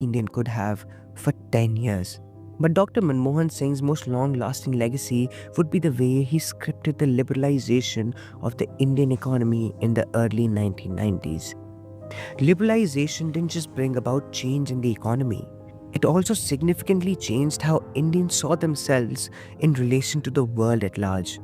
Indian could have for 10 years. But Dr. Manmohan Singh's most long lasting legacy would be the way he scripted the liberalization of the Indian economy in the early 1990s. Liberalization didn't just bring about change in the economy, it also significantly changed how Indians saw themselves in relation to the world at large.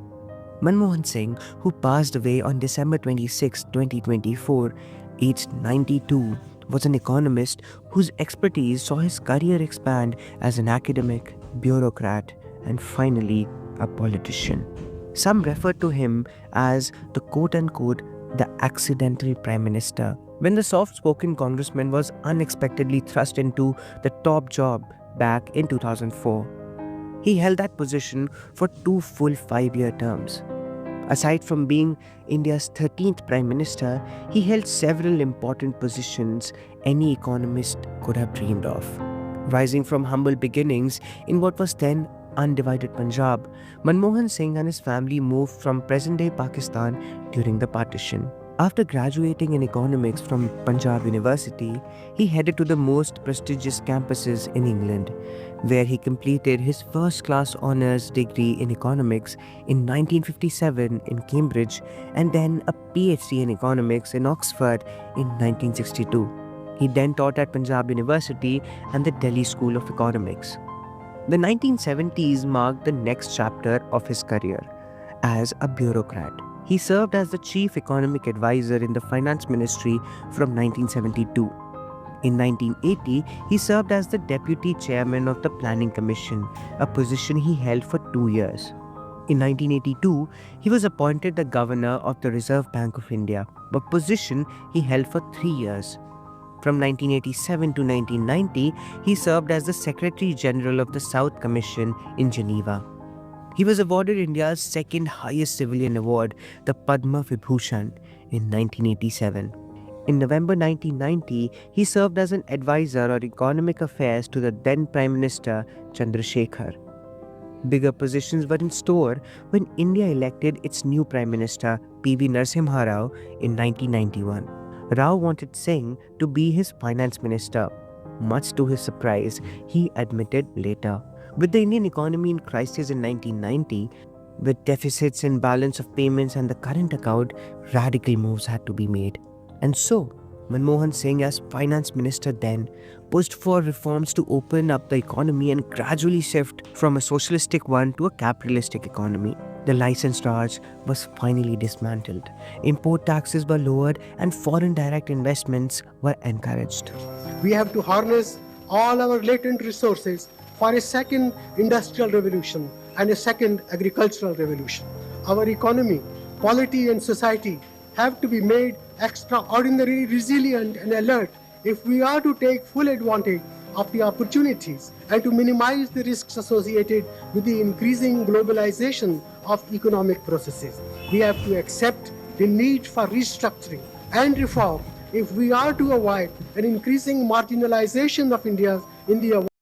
Manmohan Singh, who passed away on December 26, 2024, aged 92, was an economist whose expertise saw his career expand as an academic, bureaucrat, and finally a politician. Some refer to him as the quote unquote the accidental prime minister when the soft spoken congressman was unexpectedly thrust into the top job back in 2004. He held that position for two full 5-year terms. Aside from being India's 13th Prime Minister, he held several important positions any economist could have dreamed of. Rising from humble beginnings in what was then undivided Punjab, Manmohan Singh and his family moved from present day Pakistan during the partition. After graduating in economics from Punjab University, he headed to the most prestigious campuses in England, where he completed his first class honours degree in economics in 1957 in Cambridge and then a PhD in economics in Oxford in 1962. He then taught at Punjab University and the Delhi School of Economics. The 1970s marked the next chapter of his career as a bureaucrat. He served as the chief economic advisor in the finance ministry from 1972. In 1980, he served as the deputy chairman of the Planning Commission, a position he held for 2 years. In 1982, he was appointed the governor of the Reserve Bank of India, a position he held for 3 years. From 1987 to 1990, he served as the Secretary General of the South Commission in Geneva. He was awarded India's second highest civilian award, the Padma Vibhushan, in 1987. In November 1990, he served as an advisor on economic affairs to the then Prime Minister Chandrasekhar. Bigger positions were in store when India elected its new Prime Minister P.V. Narasimha Rao in 1991. Rao wanted Singh to be his finance minister. Much to his surprise, he admitted later. With the Indian economy in crisis in 1990, with deficits in balance of payments and the current account, radical moves had to be made. And so, Manmohan Singh, as finance minister then, pushed for reforms to open up the economy and gradually shift from a socialistic one to a capitalistic economy. The license Raj was finally dismantled. Import taxes were lowered and foreign direct investments were encouraged. We have to harness all our latent resources for a second industrial revolution and a second agricultural revolution. Our economy, polity and society have to be made extraordinarily resilient and alert if we are to take full advantage of the opportunities and to minimize the risks associated with the increasing globalization of economic processes. We have to accept the need for restructuring and reform if we are to avoid an increasing marginalization of India in the